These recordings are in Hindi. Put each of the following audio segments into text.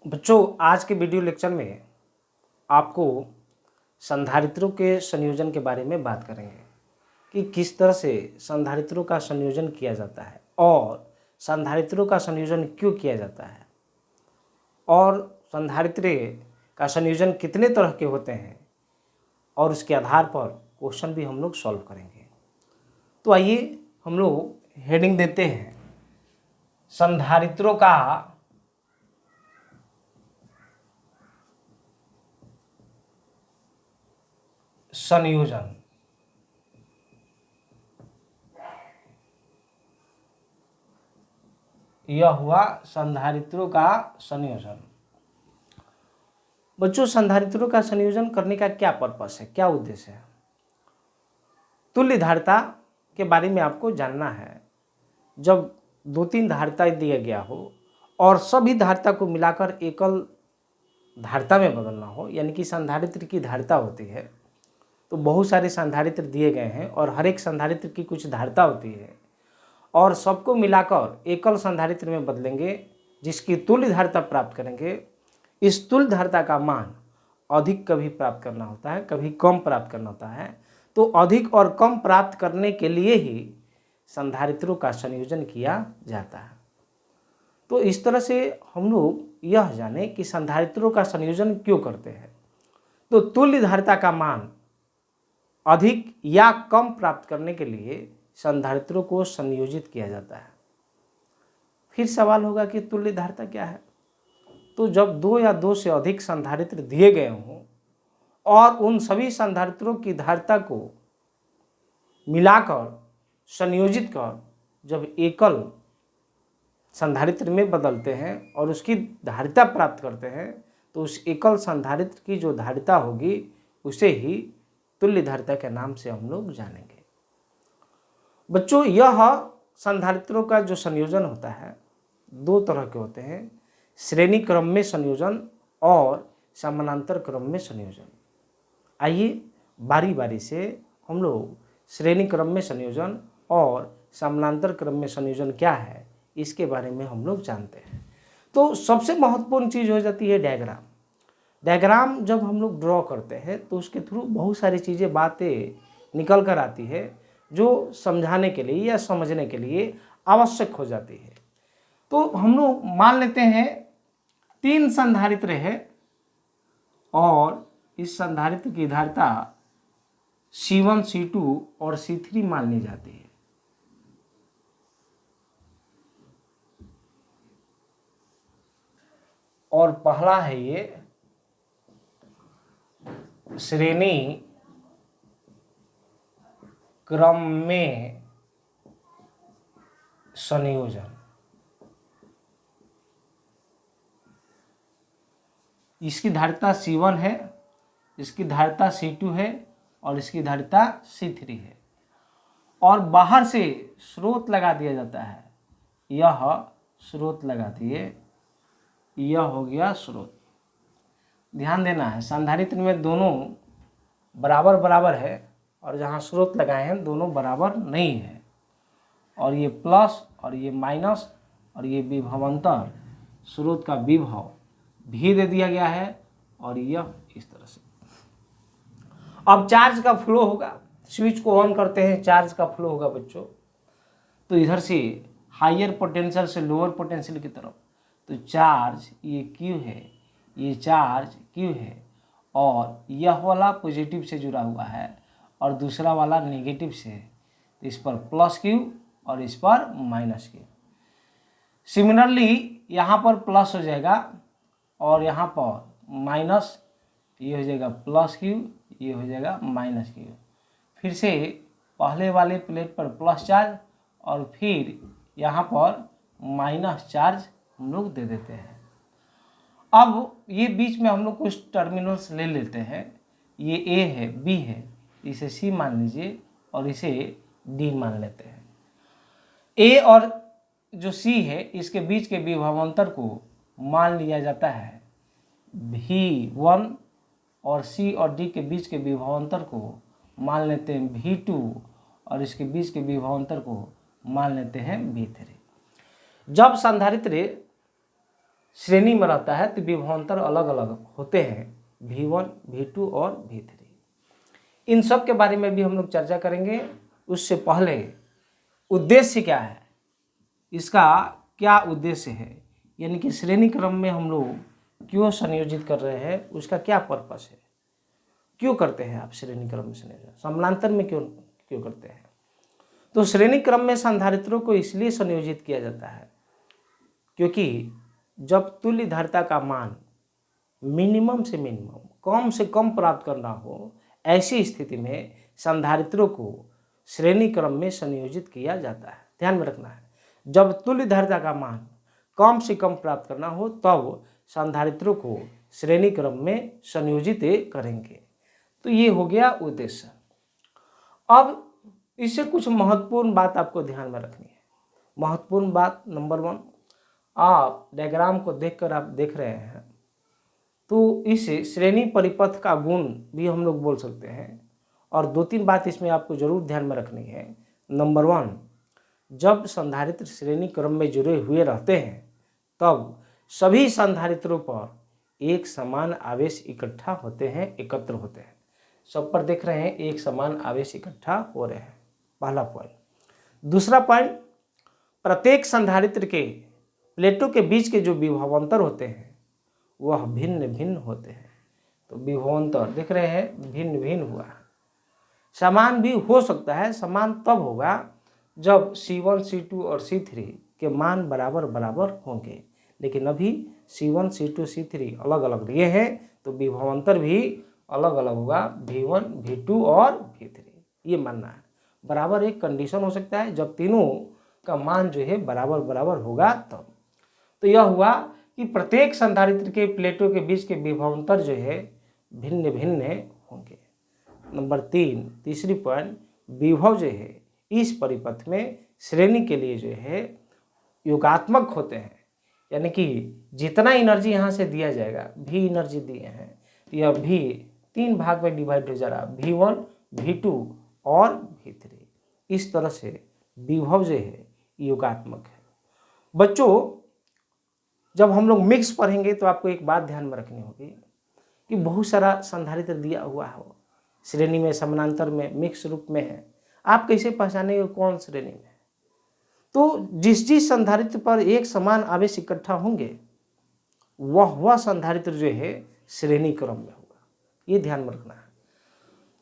बच्चों, आज के वीडियो लेक्चर में आपको संधारित्रों के संयोजन के बारे में बात करेंगे कि किस तरह से संधारित्रों का संयोजन किया जाता है और संधारित्रों का संयोजन क्यों किया जाता है और संधारित्र का संयोजन कितने तरह के होते हैं और उसके आधार पर क्वेश्चन भी हम लोग सॉल्व करेंगे। तो आइए हम लोग हेडिंग देते हैं संधारित्रों का संयोजन। यह हुआ संधारित्रों का संयोजन। बच्चों, संधारित्रों का संयोजन करने का क्या पर्पस है, क्या उद्देश्य है? तुल्य धारिता के बारे में आपको जानना है। जब दो तीन धारिता दिया गया हो और सभी धारिता को मिलाकर एकल धारिता में बदलना हो, यानी कि संधारित्र की धारिता होती है, तो बहुत सारे संधारित्र दिए गए हैं और हर एक संधारित्र की कुछ धारिता होती है और सबको मिलाकर एकल संधारित्र में बदलेंगे जिसकी तुल्य धारिता प्राप्त करेंगे। इस तुल्य धारिता का मान अधिक कभी प्राप्त करना होता है, कभी कम प्राप्त करना होता है। तो अधिक और कम प्राप्त करने के लिए ही संधारित्रों का संयोजन किया जाता है। तो इस तरह से हम लोग यह जाने कि संधारित्रों का संयोजन क्यों करते हैं। तो तुल्य धारिता का मान अधिक या कम प्राप्त करने के लिए संधारित्रों को संयोजित किया जाता है। फिर सवाल होगा कि तुल्य धारिता क्या है? तो जब दो या दो से अधिक संधारित्र दिए गए हों और उन सभी संधारित्रों की धारिता को मिलाकर संयोजित कर जब एकल संधारित्र में बदलते हैं और उसकी धारिता प्राप्त करते हैं, तो उस एकल संधारित्र की जो धारिता होगी उसे ही तुल्य धारिता के नाम से हम लोग जानेंगे। बच्चों, यह संधारित्रों का जो संयोजन होता है दो तरह के होते हैं, श्रेणी क्रम में संयोजन और समानांतर क्रम में संयोजन। आइए बारी बारी से हम लोग श्रेणी क्रम में संयोजन और समानांतर क्रम में संयोजन क्या है इसके बारे में हम लोग जानते हैं। तो सबसे महत्वपूर्ण चीज़ हो जाती है डायग्राम। डायग्राम जब हम लोग ड्रॉ करते हैं तो उसके थ्रू बहुत सारी चीज़ें, बातें निकल कर आती है जो समझाने के लिए या समझने के लिए आवश्यक हो जाती है। तो हम लोग मान लेते हैं तीन संधारित्र है और इस संधारित्र की धारिता C1, C2 और C3 मान ली जाती है। और पहला है ये श्रेणी क्रम में संयोजन। इसकी धारिता C1 है, इसकी धारिता C2 है और इसकी धारिता C3 है और बाहर से स्रोत लगा दिया जाता है। यह स्रोत लगा दिए, यह हो गया स्रोत। ध्यान देना है, संधारित्र में दोनों बराबर बराबर है और जहाँ स्रोत लगाए हैं दोनों बराबर नहीं है और ये प्लस और ये माइनस और ये विभवांतर स्रोत का विभव भी दे दिया गया है और यह इस तरह से। अब चार्ज का फ्लो होगा, स्विच को ऑन करते हैं, चार्ज का फ्लो होगा बच्चों। तो इधर से हायर पोटेंशियल से लोअर पोटेंशियल की तरफ, तो चार्ज ये Q है, ये चार्ज Q है और यह वाला पॉजिटिव से जुड़ा हुआ है और दूसरा वाला नेगेटिव से। तो इस पर प्लस Q और इस पर माइनस Q। सिमिलरली यहाँ पर प्लस हो जाएगा और यहाँ पर माइनस, ये हो जाएगा प्लस Q, ये हो जाएगा माइनस Q। फिर से पहले वाले प्लेट पर प्लस चार्ज और फिर यहाँ पर माइनस चार्ज हम लोग दे देते हैं। अब ये बीच में हम लोग कुछ टर्मिनल्स ले लेते हैं। ये A है, B है, इसे C मान लीजिए और इसे D मान लेते हैं। A और जो C है इसके बीच के विभवांतर को मान लिया जाता है V1 और C और D के बीच के विभवांतर को मान लेते हैं V2 और इसके बीच के विभवांतर को मान लेते हैं V3। जब संधारित्र श्रेणी में रहता है तो विभवांतर अलग अलग होते हैं, V1, V2 और V3। इन सब के बारे में भी हम लोग चर्चा करेंगे। उससे पहले उद्देश्य क्या है, इसका क्या उद्देश्य है, यानी कि श्रेणी क्रम में हम लोग क्यों संयोजित कर रहे हैं, उसका क्या पर्पस है, क्यों करते हैं आप श्रेणी क्रम में संयोजन, समानांतर में क्यों करते हैं। तो श्रेणी क्रम में संधारित्रों को इसलिए संयोजित किया जाता है क्योंकि जब तुल्य धारिता का मान मिनिमम से मिनिमम, कम से कम प्राप्त करना हो, ऐसी स्थिति में संधारित्रों को श्रेणी क्रम में संयोजित किया जाता है। ध्यान में रखना है, जब तुल्य धारिता का मान कम से कम प्राप्त करना हो तब संधारित्रों को श्रेणी क्रम में संयोजित करेंगे। तो ये हो गया उद्देश्य। अब इससे कुछ महत्वपूर्ण बात आपको ध्यान में रखनी है। महत्वपूर्ण बात नंबर 1, आप डायग्राम को देखकर आप देख रहे हैं तो इस श्रेणी परिपथ का गुण भी हम लोग बोल सकते हैं। और 2-3 बात इसमें आपको जरूर ध्यान में रखनी है। नंबर 1, जब संधारित्र श्रेणी क्रम में जुड़े हुए रहते हैं तब सभी संधारित्रों पर एक समान आवेश इकट्ठा होते हैं, एकत्र होते हैं। सब पर देख रहे हैं एक समान आवेश इकट्ठा हो रहे हैं, पहला पॉइंट। दूसरा पॉइंट, प्रत्येक संधारित्र के प्लेटों के बीच के जो विभवांतर होते हैं वह भिन्न भिन्न होते हैं। तो विभवांतर देख रहे हैं भिन्न भिन्न हुआ। समान भी हो सकता है, समान तब होगा जब C1, C2 और C3 के मान बराबर बराबर होंगे, लेकिन अभी C1, C2, C3 अलग अलग लिए हैं तो विभवांतर भी अलग अलग होगा, V1, V2 और V3। ये मानना है। बराबर एक कंडीशन हो सकता है जब तीनों का मान जो है बराबर बराबर होगा तब। तो यह हुआ कि प्रत्येक संधारित्र के प्लेटों के बीच के विभवांतर जो है भिन्न भिन्न होंगे। नंबर 3, तीसरी पॉइंट, विभव जो है इस परिपथ में श्रेणी के लिए जो है योगात्मक होते हैं, यानी कि जितना एनर्जी यहाँ से दिया जाएगा, भी एनर्जी दिए हैं तो यह भी 3 भाग में डिवाइड हो जा रहा, V1, V2 और V3। इस तरह से विभव जो है योगात्मक है। बच्चों, जब हम लोग मिक्स पढ़ेंगे तो आपको एक बात ध्यान में रखनी होगी कि बहुत सारा संधारित्र दिया हुआ हो, श्रेणी में, समानांतर में, मिक्स रूप में है, आप कैसे पहचानेंगे कौन श्रेणी में है। तो जिस जिस संधारित्र पर एक समान आवेश इकट्ठा होंगे वह संधारित्र जो है श्रेणी क्रम में होगा। ये ध्यान में रखना है।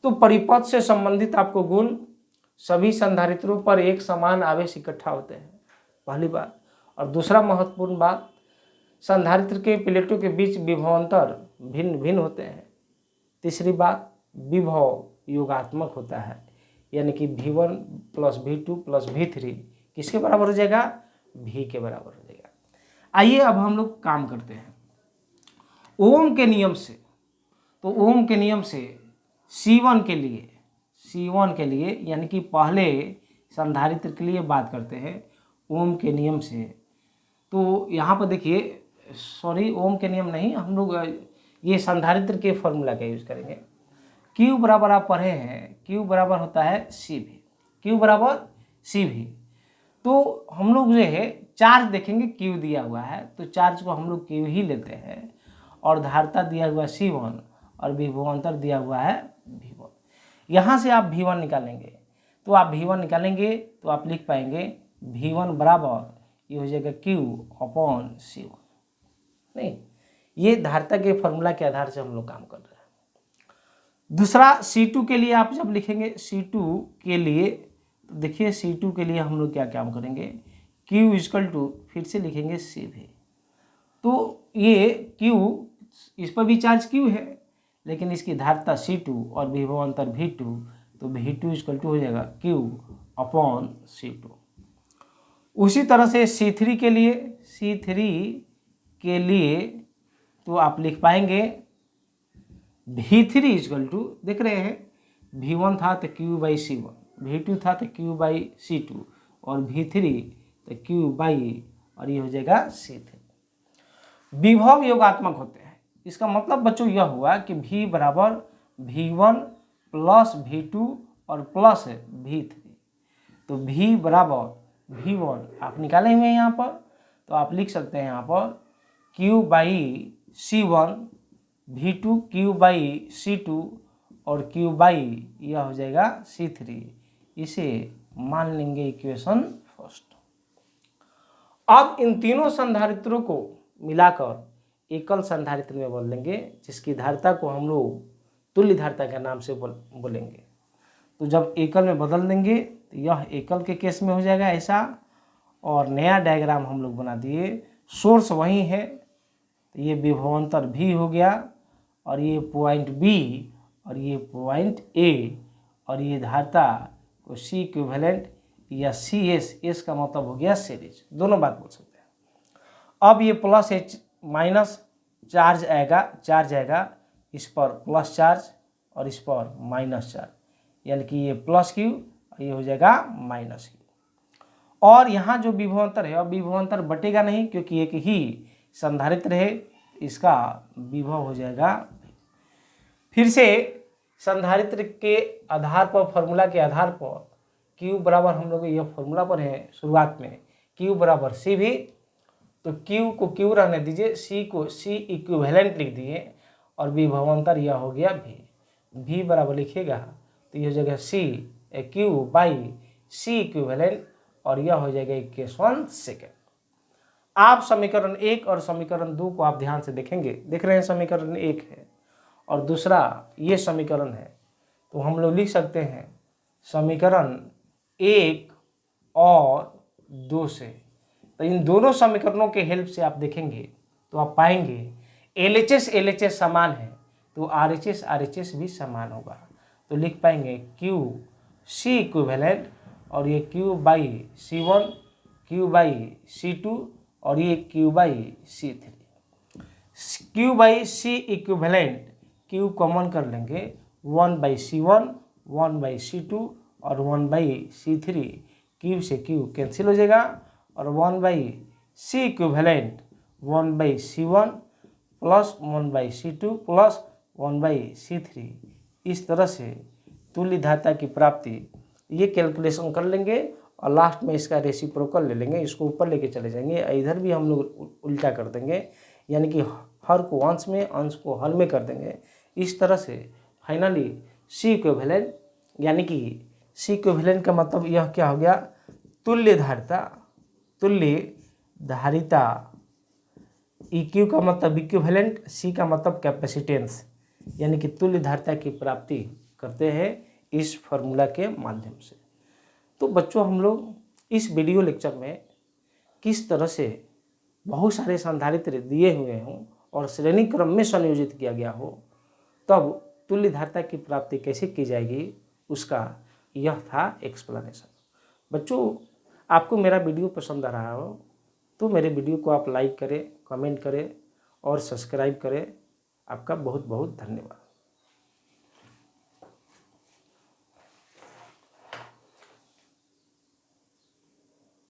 तो परिपथ से संबंधित आपको गुण, सभी संधारित्रों पर एक समान आवेश इकट्ठा होते हैं, पहली बात। और दूसरा महत्वपूर्ण बात, संधारित्र के प्लेटों के बीच विभवांतर भिन्न भिन्न होते हैं। तीसरी बात, विभव योगात्मक होता है, यानी कि V1 + V2 + V3 किसके बराबर हो जाएगा, V के बराबर हो जाएगा। आइए अब हम लोग काम करते हैं ओम के नियम से। तो ओम के नियम से C1 के लिए यानी कि पहले संधारित्र के लिए बात करते हैं ओम के नियम से। तो यहाँ पर देखिए, ओम के नियम नहीं, हम लोग ये संधारित्र के फॉर्मूला का यूज करेंगे। Q बराबर आप पढ़े हैं, Q बराबर होता है CV, Q बराबर CV। तो हम लोग जो है चार्ज देखेंगे, Q दिया हुआ है तो चार्ज को हम लोग Q ही लेते हैं, और धारिता दिया हुआ C1 और विभवांतर दिया हुआ है V1। यहाँ से आप V1 निकालेंगे तो आप लिख पाएंगे V1 बराबर ये हो जाएगा Q/C1। नहीं, ये धारिता के फॉर्मूला के आधार से हम लोग काम कर रहे हैं। दूसरा, C2 के लिए आप जब लिखेंगे, C2 के लिए तो देखिए C2 के लिए हम लोग क्या काम करेंगे, Q = फिर से लिखेंगे CV। तो ये Q, इस पर भी चार्ज Q है लेकिन इसकी धारिता C2 और विभवांतर V2, तो V2 = हो जाएगा Q/C2। उसी तरह से C3 के लिए तो आप लिख पाएंगे V3 = देख रहे हैं V1 था तो Q/C1, V2 था तो Q/C2 और V3 तो Q/ और ये हो जाएगा C3। विभव योगात्मक होते हैं, इसका मतलब बच्चों यह हुआ कि V बराबर V1 + V2 और प्लस V3। तो V बराबर V1 आप निकाले हुए हैं यहाँ पर, तो आप लिख सकते हैं यहाँ पर Q/C1, V2 Q/C2 और Q/ यह हो जाएगा C3। इसे मान लेंगे इक्वेशन फर्स्ट। अब इन तीनों संधारित्रों को मिलाकर एकल संधारित्र में बदल देंगे, जिसकी धारिता को हम लोग तुल्य धारिता के नाम से बोलेंगे। तो जब एकल में बदल देंगे तो यह एकल के केस में हो जाएगा ऐसा, और नया डायग्राम हम लोग बना दिए। सोर्स वही है, तो ये विभवांतर V हो गया, और ये पॉइंट B और ये पॉइंट A, और ये धारिता को C इक्विवेलेंट या CS, S का मतलब हो गया सीरीज, दोनों बात बोल सकते हैं। अब ये प्लस H माइनस चार्ज आएगा, इस पर प्लस चार्ज और इस पर माइनस चार्ज, यानी कि ये प्लस Q और ये हो जाएगा माइनस Q। और यहाँ जो विभवांतर है, अब विभवांतर बटेगा नहीं क्योंकि एक ही संधारित्र है, इसका विभव हो जाएगा। फिर से संधारित्र के आधार पर, फॉर्मूला के आधार पर Q बराबर, हम लोग यह फॉर्मूला पर है शुरुआत में, Q बराबर CV, तो Q को Q रहने दीजिए, C को C इक्विवेलेंट लिख दिए, और विभवांतर यह हो गया V बराबर लिखिएगा तो यह हो जाएगा Q/C इक्विवेलेंट, और यह हो जाएगा इक्वेशन सेकेंड। आप समीकरण 1 और समीकरण 2 को आप ध्यान से देखेंगे, देख रहे हैं समीकरण 1 है और दूसरा ये समीकरण है, तो हम लोग लिख सकते हैं समीकरण 1 और 2 से। तो इन दोनों समीकरणों के हेल्प से आप देखेंगे तो आप पाएंगे LHS समान है, तो RHS भी समान होगा। तो लिख पाएंगे QC इक्विवेलेंट, और ये Q/C1, Q/C2 और ये Q/C3। Q/C equivalent, Q common कर लेंगे, 1/C1, 1/C2 और 1/C3, Q से Q कैंसिल हो जाएगा, और 1/C equivalent 1/C1 plus 1/C2 plus 1/C3। इस तरह से तुल्य धारिता की प्राप्ति, ये कैलकुलेशन कर लेंगे और लास्ट में इसका रेसिप्रोकल ले लेंगे, इसको ऊपर लेके चले जाएंगे, इधर भी हम लोग उल्टा कर देंगे, यानी कि हर को अंश में, अंश को हर में कर देंगे। इस तरह से फाइनली C इक्विवेलेंट, यानी कि C इक्विवेलेंट का मतलब यह क्या हो गया, तुल्य धारिता EQ का मतलब इक्विवेलेंट, C का मतलब कैपेसिटेंस, यानी कि तुल्य धारिता की प्राप्ति करते हैं इस फॉर्मूला के माध्यम से। तो बच्चों, हम लोग इस वीडियो लेक्चर में किस तरह से बहुत सारे संधारित्र दिए हुए हों और श्रेणी क्रम में संयोजित किया गया हो, तब तुल्य धारिता की प्राप्ति कैसे की जाएगी, उसका यह था एक्सप्लेनेशन। बच्चों, आपको मेरा वीडियो पसंद आ रहा हो तो मेरे वीडियो को आप लाइक करें, कमेंट करें और सब्सक्राइब करें। आपका बहुत बहुत धन्यवाद।